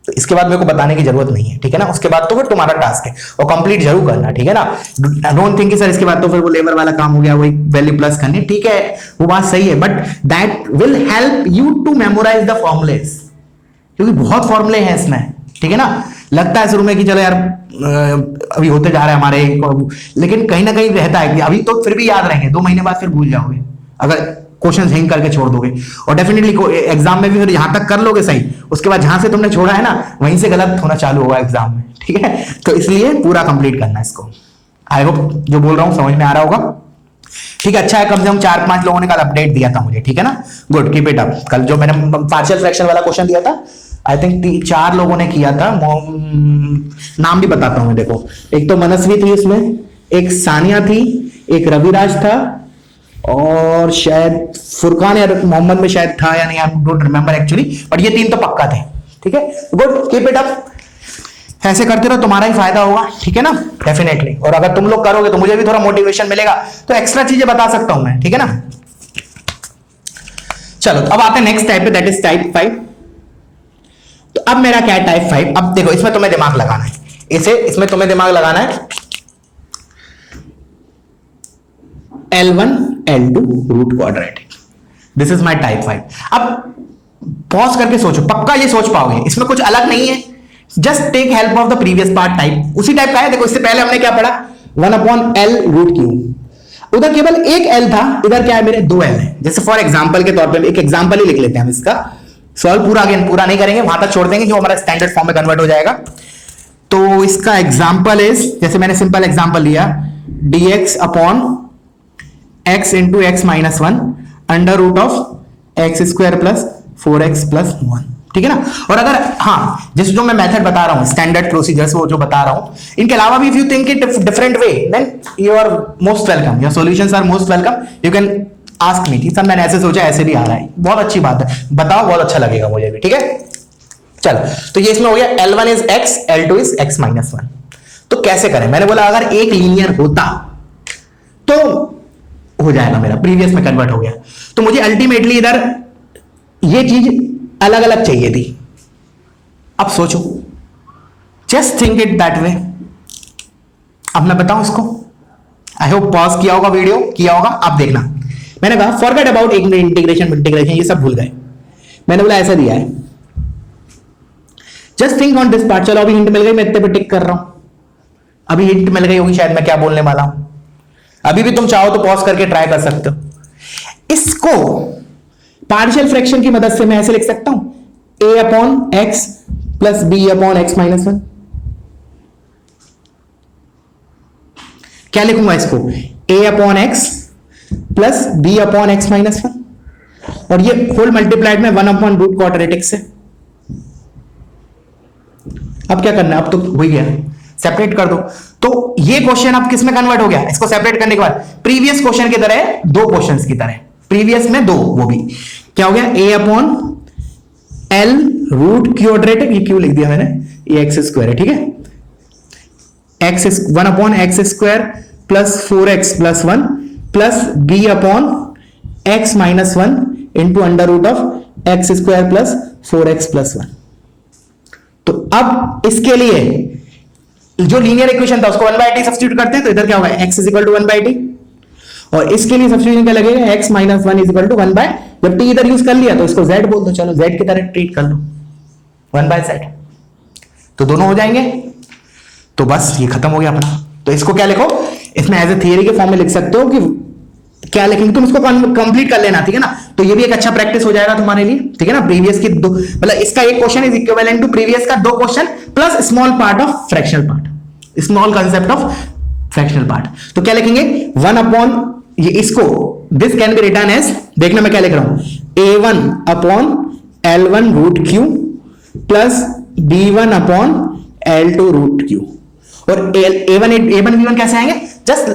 तो इसके बाद मेरे को बताने की जरूरत नहीं है, ठीक है ना। उसके बाद तो फिर तुम्हारा टास्क है और कंप्लीट जरूर करना, ठीक है ना। डोंट थिंक सर इसके बाद तो फिर वो लेबर वाला काम हो गया, वही वैल्यू प्लस करनी, ठीक है वो बात सही है, but that will help you to memorize the formulas, क्योंकि बहुत फॉर्मुले हैं इसमें, ठीक है ना। लगता है शुरू में कि चलो यार अभी होते जा रहे हैं हमारे, लेकिन कहीं ना कहीं रहता है कि अभी तो फिर भी याद रहेंगे, 2 महीने बाद फिर भूल जाओगे अगर क्वेश्चन हैंग करके छोड़ दोगे। और डेफिनेटली एग्जाम में भी फिर यहां तक कर लोगे सही, उसके बाद जहां से तुमने छोड़ा है ना वहीं से गलत होना चालू होगा एग्जाम में, ठीक है। तो इसलिए पूरा कंप्लीट करना है इसको। आई होप जो बोल रहा हूं समझ में आ रहा होगा, ठीक है। अच्छा है, कम से कम 4-5 लोगों ने कल अपडेट दिया था मुझे, ठीक है ना। Good, keep it up. कल जो मैंने पार्शियल फ्रैक्शन वाला क्वेश्चन दिया था, आई थिंक 4 लोगों ने किया था, नाम भी बताता हूं। देखो एक तो मनस्वी थी इसमें, एक सानिया थी, एक रविराज था, और शायद फुरकान या मोहम्मद में शायद था या नहीं, I don't remember actually, but ये 3 तो पक्का थे, ठीक है। Good, keep it up. ऐसे करते रहो, तुम्हारा ही फायदा होगा, ठीक है ना, डेफिनेटली। और अगर तुम लोग करोगे तो मुझे भी थोड़ा मोटिवेशन मिलेगा, तो एक्स्ट्रा चीजें बता सकता हूं मैं, ठीक है ना। चलो अब आते हैं नेक्स्ट टाइप पे, दैट इज टाइप 5। तो अब मेरा क्या है टाइप 5। अब देखो इसमें तुम्हें दिमाग लगाना है, इसमें तुम्हें दिमाग लगाना है। L1 L2 root quadratic, this is my type 5। अब पॉज करके सोचो, पक्का ये सोच पाओगे, इसमें कुछ अलग नहीं है, just take help of the previous part, type उसी टाइप का है। देखो इससे पहले हमने क्या पढ़ा, 1/L रूट क्यू, उधर केवल एक L था, इधर क्या है मेरे 2 L है। जैसे फॉर एग्जांपल के तौर पे एक एग्जांपल ही लिख लेते हैं हम इसका, सॉल्व पूरा अगेन पूरा नहीं करेंगे, वहां तक छोड़ देंगे जो हमारा स्टैंडर्ड फॉर्म में कन्वर्ट हो जाएगा। तो इसका एग्जांपल इज, जैसे मैंने सिंपल एग्जांपल लिया, dx upon x into x minus 1 under root of x square plus 4x plus 1, ठीक है ना। और अगर हाँ जैसे जो मैं मेथड बता रहा हूं, स्टैंडर्ड प्रोसीजर्स वो जो बता रहा हूं, इनके अलावा भी if you think it different way, then you are most welcome, your solutions are most welcome, you can ask me. Sir मैंने ऐसे सोचा, ऐसे भी आ रहा है, बहुत अच्छी बात है, बताओ, बहुत अच्छा लगेगा मुझे भी, ठीक है। चलो तो ये इसमें हो गया, L1 is x, L2 is x minus 1। तो कैसे करें, मैंने बोला अगर एक लीनियर होता तो हो जाएगा, मेरा प्रीवियस में कन्वर्ट हो गया, तो मुझे अल्टीमेटली इधर ये चीज अलग अलग चाहिए थी। अब सोचो, just think it that way. अब मैं बताऊं इसको, आई होप पॉज किया होगा, वीडियो किया होगा, आप देखना। मैंने कहा फॉरगेट अबाउट इंटीग्रेशन ये सब भूल गए, मैंने बोला ऐसा दिया है, just think on this part. चलो अभी हिंट मिल गई, मैं इतने पे टिक कर रहा हूं, अभी हिंट मिल गई होगी शायद मैं क्या बोलने वाला हूं। अभी भी तुम चाहो तो पॉज करके ट्राई कर सकते हो। इसको पार्शियल फ्रैक्शन की मदद से मैं ऐसे लिख सकता हूं, a upon x plus b upon x minus 1। क्या लिखूंगा इसको, a upon x plus b upon x minus 1, और ये होल मल्टीप्लाइड में 1 अपॉन रूट क्वाड्रेटिक से। अब क्या करना है, अब तो हो ही गया, सेपरेट कर दो। तो ये क्वेश्चन अब किस में कन्वर्ट हो गया, इसको सेपरेट करने के बाद प्रीवियस क्वेश्चन की तरह, दो क्वेश्चंस की तरह, प्रीवियस में दो, वो भी क्या हो गया, a upon L root quadratic, ये क्यों लिख दिया मैंने, ये एक्स स्क्वायर है, ठीक है, x 1 upon x square plus 4x plus 1 plus b upon x minus 1 into under root of x square plus 4x plus 1। तो अब इसके लिए जो लीनियर इक्वेशन था उसको 1/t सब्स्टिट्यूट करते हैं, तो इधर क्या होगा, x is equal to 1/t, और इसके लिए सब्स्टिट्यूशन क्या लगेगा, x minus 1 is equal to 1/, जब t इधर यूज कर लिया तो इसको z बोल दो, चलो z की तरह ट्रीट कर लो, 1/z, तो दोनों हो जाएंगे। तो बस ये खत्म हो गया अपना। तो इसको क्या लिखो, इसमें एज ए थियरी के फॉर्म में लिख सकते हो कि क्या लिखेंगे, तुम इसको कंप्लीट कर लेना, ठीक है ना। तो ये भी एक अच्छा प्रैक्टिस हो जाएगा तुम्हारे लिए, ठीक है ना। प्रीवियस की दो, मतलब इसका एक question is equivalent to previous का दो question plus small part of fractional part, small concept of fractional part. तो क्या लिखेंगे, 1 अपॉन, ये इसको this can be written as, देखना मैं क्या लिख रहा हूं, a1 upon L1 root q plus b1 upon L2 root q, और a1 b1 कैसे आएंगे, जस्ट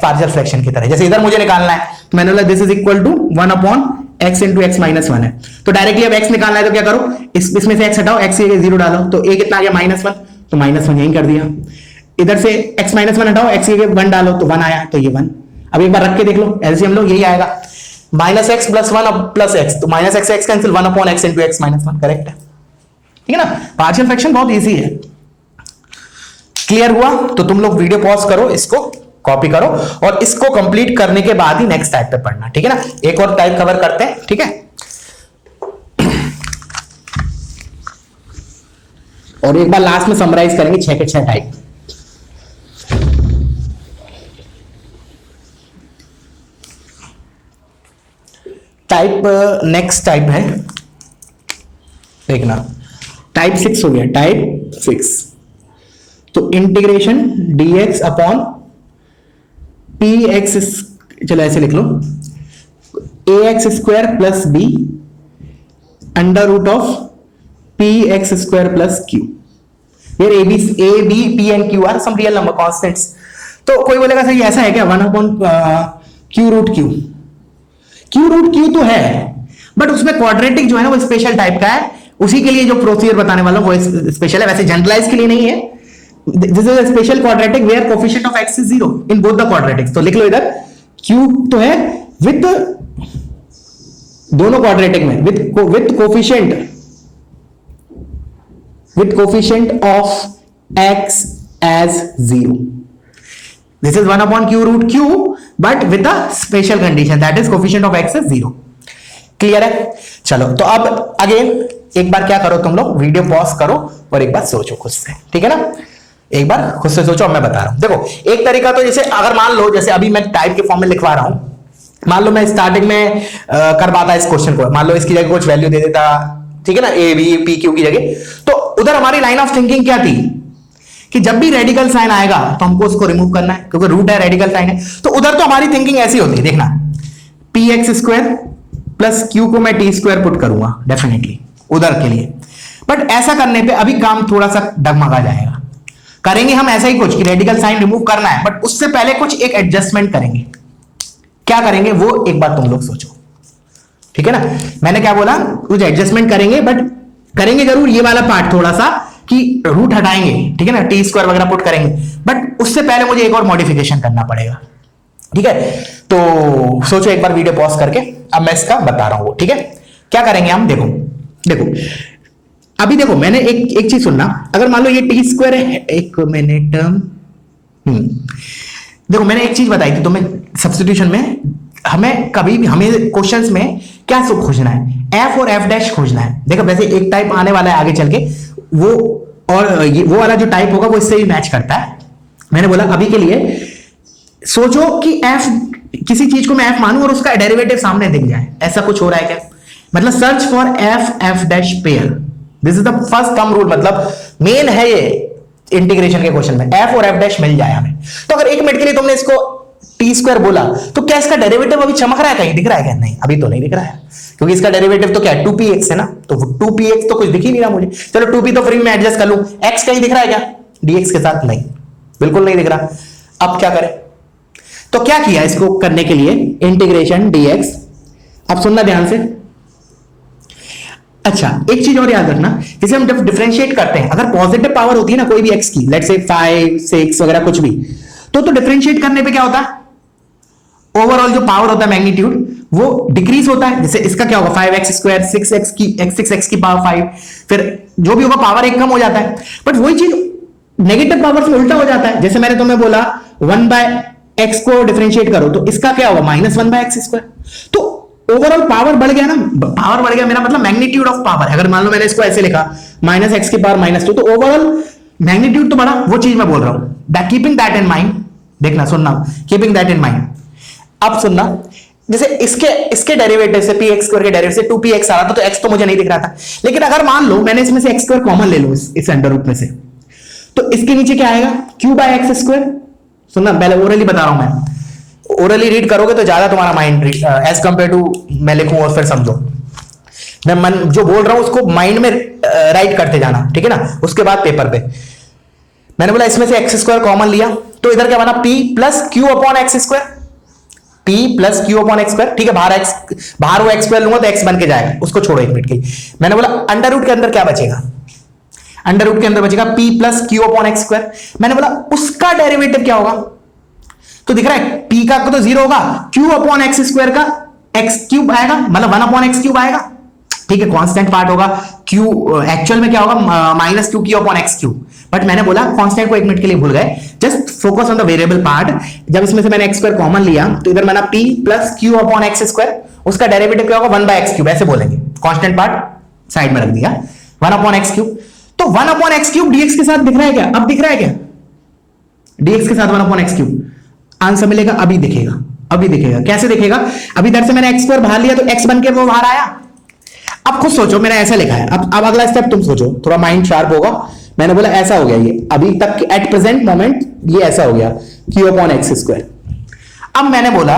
पार्शियल फ्रैक्शन की तरह। जैसे इधर मुझे निकालना है तो मैंने बोला this is equal to 1 upon x into x minus 1 है, तो डायरेक्टली अब x निकालना है तो क्या करो, इसमें से x हटाओ, x की 0 डालो, तो a कितना आ गया, -1, तो -1 यहीं कर दिया। इधर से x माइनस 1 हटाओ, x की 1 डालो तो 1 आया, तो ये 1। अब एक बार रख के देख लो, एलसीएम लो, यही आएगा, -x प्लस 1 प्लस x, तो -x cancel, 1 upon x into x minus 1, correct है, ठीक है ना। पार्शियल फ्रैक्शन बहुत इजी है। क्लियर हुआ, तो तुम लोग वीडियो पॉज करो, इसको कॉपी करो, और इसको कंप्लीट करने के बाद ही नेक्स्ट टाइप पे पढ़ना, ठीक है ना। एक और टाइप कवर करते हैं, ठीक है, और एक बार लास्ट में समराइज करेंगे 6 के 6 टाइप। टाइप नेक्स्ट टाइप है, देखना, टाइप 6 हो गया, टाइप 6। तो इंटीग्रेशन dx अपॉन px, चलो ऐसे लिख लो, ax square plus b under root of px square plus q, where a b p and q are some real number constants. तो कोई बोलेगा सर ये ऐसा है क्या, 1 अपॉन q रूट q तो है, बट उसमें क्वाड्रेटिक जो है ना वो स्पेशल टाइप का है, उसी के लिए जो प्रोसीजर बताने वाला हूं वो स्पेशल है, वैसे जनरलाइज के लिए नहीं है। This is a special quadratic where coefficient of x is 0 in both the quadratics. तो लिख लो इधर क्यूब तो है विद दोनों क्वाड्रेटिक में with coefficient of x as 0। This is 1 upon q root q but with a special condition that is coefficient of x is 0। Clear है? चलो तो अब अगेन एक बार क्या करो तुम लोग, वीडियो पॉज करो और एक बार सोचो खुद से, ठीक है ना? एक बार खुद से सोचो, मैं बता रहा हूं। देखो एक तरीका तो जैसे अगर मान लो जैसे अभी मैं टाइप के फॉर्म में लिखवा रहा हूं, मान लो मैं स्टार्टिंग में करवाता इस क्वेश्चन को, मान लो इसकी जगह कुछ वैल्यू दे देता, ठीक है ना, ए बी पी क्यू की जगह, तो उधर हमारी लाइन ऑफ थिंकिंग क्या थी कि जब भी रेडिकल साइन आएगा तो हमको उसको रिमूव करना है, क्योंकि रूट है रेडिकल साइन है। तो उधर तो हमारी थिंकिंग ऐसी होती है, देखना P x square plus Q को मैं टी स्क्वायर पुट करूंगा डेफिनेटली उधर के लिए। बट ऐसा करने पे अभी काम थोड़ा सा डगमगा जाएगा। करेंगे हम ऐसा ही कुछ कि रेडिकल साइन रिमूव करना है, बट उससे पहले कुछ एक एडजस्टमेंट करेंगे। क्या करेंगे वो एक बार तुम लोग सोचो, ठीक है ना? मैंने क्या बोला, कुछ एडजस्टमेंट करेंगे, बट करेंगे जरूर ये वाला पार्ट थोड़ा सा कि रूट हटाएंगे, ठीक है ना, टी स्क्वायर वगैरह पुट करेंगे, बट उससे पहले मुझे एक और मॉडिफिकेशन करना पड़ेगा, ठीक है? तो सोचो एक बार वीडियो पॉज करके, अब मैं इसका बता रहा हूं, ठीक है? क्या करेंगे हम, देखो अभी देखो मैंने एक चीज सुनना, अगर मान लो ये टी स्क्वायर है, एक मिनट, देखो मैंने एक चीज बताई थी तुम्हें सब्स्टिट्यूशन में, हमें कभी भी हमें क्वेश्चंस में क्या सब खोजना है, एफ और एफ डैश खोजना है। देखो वैसे एक टाइप आने वाला है आगे चल के, वो और ये वो वाला जो टाइप होगा वो इससे भी मैच करता है। मैंने बोला अभी के लिए सोचो कि एफ, किसी चीज को मैं एफ मानूं और उसका डेरिवेटिव सामने दिख जाए, ऐसा कुछ हो रहा है क्या? मतलब search for F dash pair, this is the first thumb rule, मतलब मेन है ये इंटीग्रेशन के क्वेश्चन में, एफ और एफ डैश मिल जाए हमें। तो अगर एक मिनट के लिए तुमने इसको टी स्क्वायर बोला तो क्या इसका डेरिवेटिव अभी चमक रहा है, कहीं दिख रहा है क्या? नहीं, अभी तो नहीं दिख रहा है, क्योंकि इसका डेरिवेटिव तो क्या है, 2px है ना, तो 2px तो कुछ दिख ही नहीं रहा मुझे। चलो 2p तो फ्री में एडजस्ट कर लूं, x कहीं दिख रहा है क्या dx के साथ? नहीं, बिल्कुल नहीं दिख रहा। अब क्या करें? तो क्या किया इसको करने के लिए, इंटीग्रेशन dx। अब सुनना ध्यान से, अच्छा एक चीज और याद रखना, जैसे हम जब डिफरेंशिएट करते हैं, अगर पॉजिटिव पावर होती है ना कोई भी x की, लेट्स से 5 6 वगैरह कुछ भी, तो डिफरेंशिएट करने पे क्या होता है, ओवरऑल जो पावर होता है मैग्नीट्यूड वो डिक्रीज होता है। जैसे इसका क्या होगा, 5x स्क्वायर 6x की पावर 5, फिर जो भी होगा पावर एक कम हो जाता है। बट वही चीज नेगेटिव पावर से उल्टा हो जाता है। जैसे मैंने तुम्हें बोला 1/x को डिफरेंशिएट करो तो इसका क्या होगा, -1/x स्क्वायर। तो ओवरऑल पावर बढ़ गया ना, पावर बढ़ गया मेरा मतलब मैग्नीट्यूड ऑफ पावर। अगर मान लो मैंने इसको ऐसे लिखा -x की पावर -2, तो ओवरऑल मैग्नीट्यूड तो बढ़ा, वो चीज मैं बोल रहा हूं। कीपिंग दैट इन माइंड, देखना सुनना, कीपिंग दैट इन माइंड। अब सुनना, जैसे इसके डेरिवेटिव से px स्क्वायर के डेरिवेटिव से 2px आ रहा था, तो x तो मुझे नहीं दिख रहा था। लेकिन अगर मान लो मैंने इसमें से x स्क्वायर कॉमन ले लूं इस अंडर रूट में से, तो इसके नीचे क्या आएगा, q/x स्क्वायर। सुनना, पहले ओरली बता रहा हूं मैं, ओरली रीड करोगे तो ज्यादा तुम्हारा माइंड एज कंपेयर टू मैं लिखूं और फिर समझो। मैं मन जो बोल रहा हूं उसको माइंड में राइट करते जाना, ठीक है ना, उसके बाद पेपर पे। मैंने बोला इसमें से एक्स स्क्वायर कॉमन लिया, तो इधर क्या बना, p plus q upon x square, p plus q upon x square, ठीक है। बाहर वो एक्स स्क्वायर लूंगा तो एक्स बन के जाएगा, उसको छोड़ो एक मिनट के लिए। मैंने बोला अंडर रूट के अंदर क्या बचेगा, अंडर रूट के अंदर बचेगा p plus q upon x square. मैंने बोला उसका डेरिवेटिव क्या होगा, तो दिख रहा है p का तो 0 होगा, q अपॉन एक्स स्क्वायर का एक्स क्यूब आएगा, मतलब 1 अपॉन एक्स क्यूब आएगा, ठीक है। कांस्टेंट पार्ट होगा q, एक्चुअल में क्या होगा -2q upon x cube. But मैंने बोला कांस्टेंट को एक मिनट के लिए भूल गए, just focus on the variable part. जब इसमें से मैंने एक्स स्क्वायर कॉमन लिया तो इधर मैंने p plus q upon x square, उसका डेरिवेटिव क्या होगा 1/x क्यूब, ऐसे बोलेंगे। कांस्टेंट पार्ट साइड में रख दिया, 1 अपॉन एक्स क्यूब। तो 1 अपॉन एक्स क्यूब dx के साथ दिख रहा है क्या, अब दिख रहा है क्या, dx के साथ 1 अपॉन एक्स क्यूब आंसर मिलेगा, अभी दिखेगा, अभी दिखेगा। कैसे दिखेगा, अभी इधर से मैंने एक्स स्क्वायर बाहर लिया तो x बन के वो बाहर आया। अब खुद सोचो, मैंने ऐसा लिखा है, अब अगला स्टेप तुम सोचो, थोड़ा माइंड शार्प होगा। मैंने बोला ऐसा हो गया, ये अभी तक एट प्रेजेंट मोमेंट ये ऐसा हो गया q अपॉन एक्स स्क्वायर। अब मैंने बोला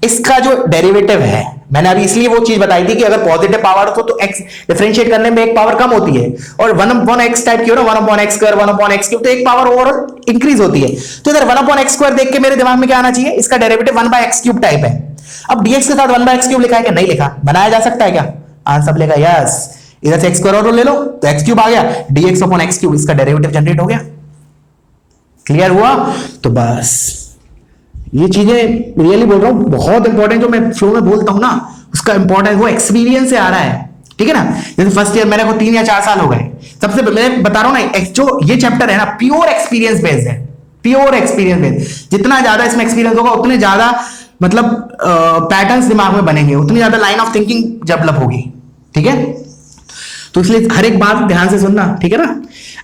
इसका जो डेरिवेटिव है, मैंने अभी इसलिए वो चीज बताई थी कि अगर पॉजिटिव पावर हो तो x डिफरेंशिएट करने में एक पावर कम होती है, और 1 अपॉन एक्स टाइप की हो ना, 1 upon x square 1 upon x cube, तो एक पावर ओवरऑल इंक्रीज होती है। तो इधर 1 अपॉन एक्स स्क्वायर देख के मेरे दिमाग में क्या आना चाहिए, इसका डेरिवेटिव 1/x क्यूब टाइप है। अब dx के साथ 1/x क्यूब लिखा है क्या, नहीं लिखा, बनाया जा सकता है क्या, आंसर मिलेगा यस, इधर से एक्स स्क्वायर और ले लो तो एक्स क्यूब आ गया, dx अपॉन एक्स क्यूब, इसका डेरिवेटिव जनरेट हो गया। क्लियर हुआ? तो बस ये चीजें रियली बोल रहा हूं बहुत इंपॉर्टेंट, जो मैं फ्लो में बोलता हूं ना उसका इंपॉर्टेंट वो एक्सपीरियंस से आ रहा है, ठीक है ना। जैसे फर्स्ट ईयर मेरे को 3 या 4 साल हो गए, सबसे मैं बता रहा हूं ना, जो ये चैप्टर है ना प्योर एक्सपीरियंस बेस्ड है, प्योर एक्सपीरियंस बेस्ड। जितना ज्यादा इसमें एक्सपीरियंस होगा उतने ज्यादा मतलब पैटर्न्स दिमाग में बनेंगे, उतनी ज्यादा लाइन ऑफ थिंकिंग डेवलप होगी, ठीक है। तो इसलिए हर एक बात ध्यान से सुनना, ठीक है ना।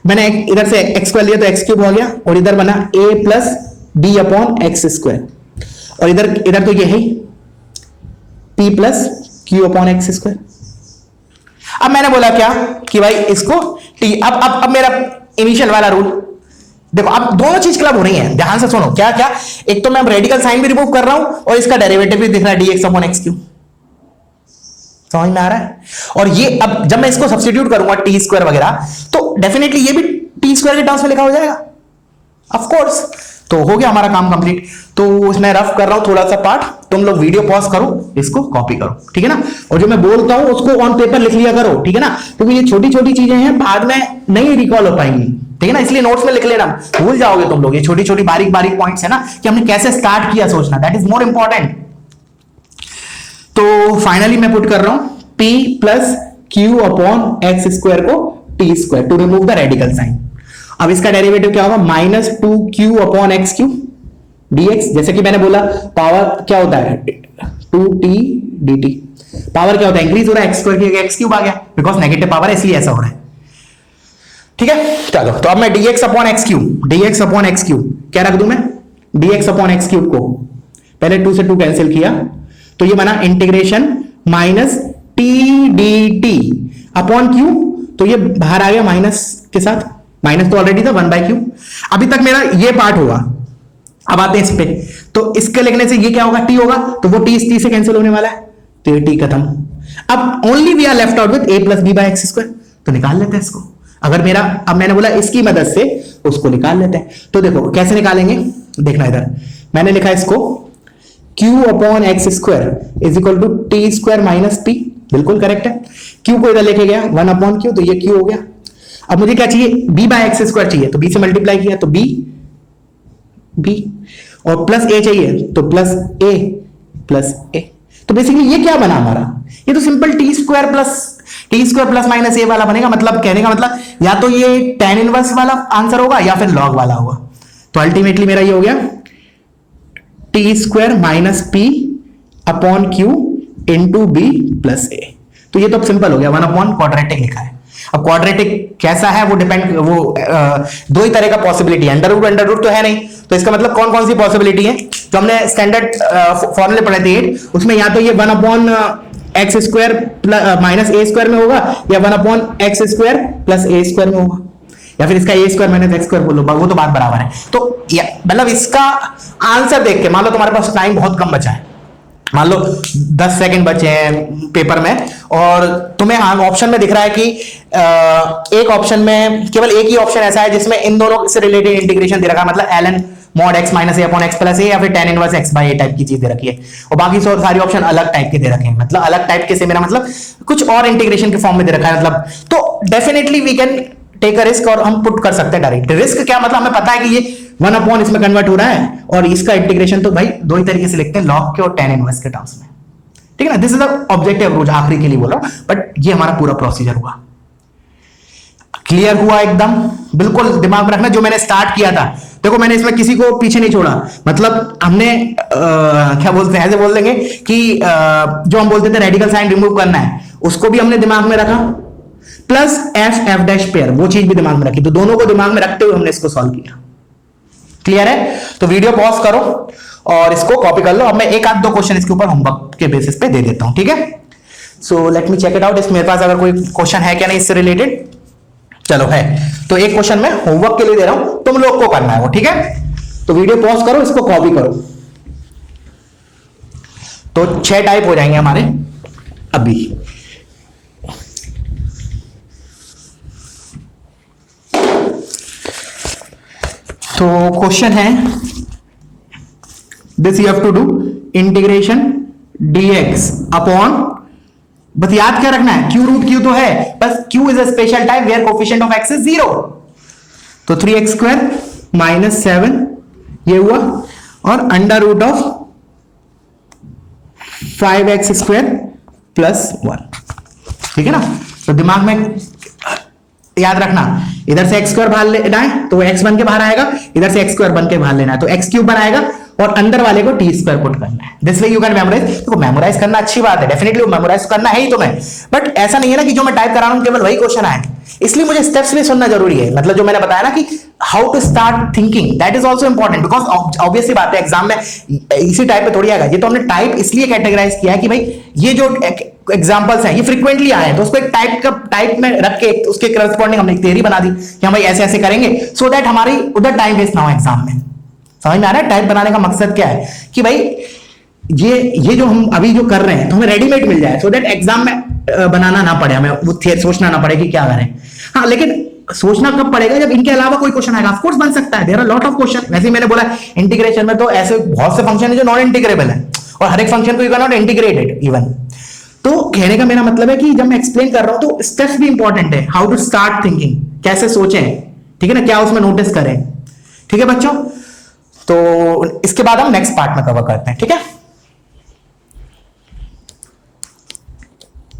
मैंने इधर से एक्स स्क्वायर लिया तो एक्स क्यूब हो गया, और इधर बना a plus D upon x square, और इधर तो ये है p plus q upon x square. अब मैंने बोला क्या कि भाई इसको t, अब मेरा इनिशियल वाला रूल देखो, अब दोनों चीज क्लब हो रही है, ध्यान से सुनो। क्या क्या? एक तो मैं रेडिकल साइन भी रिमूव कर रहा हूं और इसका डेरिवेटिव भी दिख रहा है dx अपॉन एक्स क्यूब, समझ में आ रहा है। और ये अब जब मैं इसको सब्स्टिट्यूट करूंगा टी स्क्वायर वगैरह, तो डेफिनेटली ये भी टी स्क्वायर के टर्म्स में लिखा हो जाएगा, ऑफ कोर्स। तो हो गया हमारा काम कंप्लीट। तो उसमें रफ कर रहा हूं थोड़ा सा पार्ट, तुम लोग वीडियो पॉज करो, इसको कॉपी करो, ठीक है ना। और जो मैं बोलता हूं उसको ऑन पेपर लिख लिया करो, ठीक है ना, क्योंकि ये छोटी छोटी चीजें हैं, बाद में नहीं रिकॉल हो पाएंगी, ठीक है ना। इसलिए नोट्स में लिख लेना, भूल जाओगे तुम लोग। ये छोटी छोटी बारीक बारीक पॉइंट्स है ना कि हमने कैसे स्टार्ट किया सोचना, दैट इज मोर इंपॉर्टेंट। तो फाइनली मैं पुट कर रहा हूं p plus q upon x square को t square to remove the radical sign. अब इसका डेरिवेटिव क्या होगा, minus 2q upon x q dx। जैसे कि मैंने बोला पावर क्या होता है 2t dt, पावर क्या होता है इंक्रीज हो रहा है, एक्स स्क्वायर की एक्स क्यूब आ गया, बिकॉज नेगेटिव पावर है इसलिए ऐसा हो रहा है, ठीक है। चलो तो अब मैं dx अपॉन एक्स क्यूब क्या रख दूं मैं, dx अपॉन एक्स क्यूब को पहले 2 से 2 कैंसिल किया तो ये बना integration minus T D T upon Q, तो ये बाहर आ गया माइनस के साथ, माइनस तो ऑलरेडी था 1/q। अभी तक मेरा ये पार्ट हुआ, अब आते हैं इस पे। तो इसके लिखने से ये क्या होगा, t होगा, तो वो t से कैंसिल होने वाला है, तो ये t खत्म। अब only we are left out with a plus b by x square, तो निकाल लेते हैं इसको। अगर मेरा, अब मैंने बोला इसकी मदद से उसको निकाल लेते हैं, तो देखो कैसे निकालेंगे, देखना इधर मैंने लिखा इसको q upon x square is equal to t square minus p, बिल्कुल करेक्ट है। q को इधर लेके गया 1 अपॉन q, तो ये q हो गया। अब मुझे क्या चाहिए, b बाय एक्स स्क्वायर चाहिए, तो b से मल्टीप्लाई किया तो b और प्लस a चाहिए तो प्लस a। तो बेसिकली ये क्या बना हमारा, ये तो simple T square plus minus a वाला बनेगा। मतलब कहने का मतलब या तो ये tan इनवर्स वाला आंसर होगा या फिर log वाला होगा। तो अल्टीमेटली मेरा ये हो गया t square minus p upon q into b plus a. तो ये तो सिंपल हो गया, 1 अपॉन क्वाड्रेटिक लिखा है। अब क्वाड्रेटिक कैसा है वो डिपेंड, वो दो ही तरह का पॉसिबिलिटी है, अंडर रूट तो है नहीं, तो इसका मतलब कौन कौन सी पॉसिबिलिटी है जो हमने स्टैंडर्ड फॉर्मूले पढ़े थे 8, उसमें या तो ये 1 अपॉन एक्स स्क्वायर माइनस ए स्क्वायर में होगा, या 1 अपॉन एक्स स्क्वायर प्लस ए स्क्वायर में होगा, या फिर इसका ए स्क्वायर माइनस एक्स स्क्वायर बोलो, वो तो बात बराबर है। तो मतलब इसका आंसर देख के, मान लो तुम्हारे पास टाइम बहुत कम बचा है, मान लो 10 सेकंड बचे हैं पेपर में, और तुम्हें ऑप्शन में दिख रहा है कि एक ऑप्शन में केवल एक ही ऑप्शन ऐसा है जिसमें इन दोनों से रिलेटेड इंटीग्रेशन दे रखा है, मतलब ln mod x माइनस ए अपॉन एक्स प्लस ए, या फिर tan इनवर्स x बाय ए टाइप की चीज दे रखी है, और बाकी सारी ऑप्शन अलग टाइप के दे रखे हैं। मतलब अलग टाइप के से मेरा मतलब कुछ और इंटीग्रेशन के फॉर्म में दे रखा है, मतलब तो definitely we can take a risk और हम पुट कर सकते हैं डायरेक्ट। रिस्क क्या मतलब, हमें पता है कि ये 1 अपॉन इसमें कन्वर्ट हो रहा है, और इसका इंटीग्रेशन तो भाई दो ही तरीके से लिखते हैं, लॉग के और tan इनवर्स के टर्म्स में, ठीक है ना। This is the objective approach, आखिरी के लिए बोल रहा हूं, बट ये हमारा पूरा प्रोसीजर हुआ। क्लियर हुआ एकदम, बिल्कुल दिमाग में रखना जो मैंने स्टार्ट किया था। देखो मैंने इसमें किसी को पीछे नहीं छोड़ा, मतलब हमने क्या बोलते हैं, ऐसे बोल देंगे कि जो हम बोलते थे रेडिकल साइन रिमूव करना है, उसको भी हमने दिमाग में रखा, प्लस एफ डैश पेयर वो चीज भी दिमाग में रखी। तो दोनों को दिमाग में रखते हुए हमने इसको सॉल्व किया। क्लियर है? तो वीडियो पॉज करो और इसको कॉपी कर लो। अब मैं एक आध दो क्वेश्चन इसके ऊपर होमवर्क के बेसिस पे दे देता हूं, ठीक है। So let me check it out, इस मेरे पास अगर कोई क्वेश्चन है क्या नहीं इससे रिलेटेड। चलो है, तो एक क्वेश्चन मैं होमवर्क के लिए दे रहा हूं, तुम लोग को करना है वो, ठीक है। तो वीडियो पॉज करो, इसको कॉपी करो। तो 6 टाइप हो जाएंगे हमारे अभी। तो क्वेश्चन है, this you have to do integration dx upon बस याद क्या रखना है, क्यू रूट क्यू तो है, बस q is a special type where coefficient of x is 0। तो 3x स्क्वायर माइनस 7 ये हुआ, और under root of 5x square plus 1। ठीक है ना। तो दिमाग में याद रखना, इधर से x स्क्वायर बाहर लेना है तो x बन के बाहर आएगा, इधर से x स्क्वायर बन के बाहर लेना है तो x क्यूब बनाएगा, और अंदर वाले को t स्क्वायर पुट करना है। This way you can memorize. तो मेमोराइज करना अच्छी बात है, डेफिनेटली मेमोराइज करना है ही तुम्हें, बट ऐसा नहीं है ना कि जो मैं टाइप करा रहा हूं केवल वही क्वेश्चन आए, इसलिए मुझे स्टेप्स भी सुनना जरूरी है। मतलब जो मैंने बताया ना कि how to start thinking, that is also important, because obviously बात है एग्जाम में इसी टाइप पे थोड़ी आएगा। ये तो हमने टाइप इसलिए कैटेगराइज किया है कि भाई ये जो एग्जांपल्स हैं ये फ्रीक्वेंटली आए हैं, तो उसको एक टाइप में रख के उसके करस्पॉन्डिंग हमने एक थ्योरी बना दी कि हम भाई ऐसे ऐसे करेंगे, सो दैट हमारी उधर टाइम वेस्ट ना हो एग्जाम में। समझ में आ रहा है टाइप बनाने का मकसद क्या है, कि भाई ये जो हम अभी जो कर रहे हैं तो हमें रेडीमेड मिल जाए, सो दैट एग्जाम में बनाना ना पड़े, हमें वो सोचना ना पड़े कि क्या करें। हाँ, लेकिन सोचना कब पड़ेगा, जब इनके अलावा कोई क्वेश्चन आएगा। ऑफ कोर्स बन सकता है, there are lot of question. वैसे ही मैंने बोला इंटीग्रेशन में तो ऐसे बहुत से फंक्शन है जो नॉन इंटीग्रेबल है, और हर एक फंक्शन को you can not integrated even. तो कहने का मेरा मतलब है कि जब मैं एक्सप्लेन कर रहा हूं तो स्टेप्स भी इंपॉर्टेंट है, हाउ टू स्टार्ट थिंकिंग, कैसे सोचें, ठीक है ना, क्या उसमें नोटिस करें। ठीक है बच्चों, तो इसके बाद हम नेक्स्ट पार्ट में कवर करते हैं। ठीक है।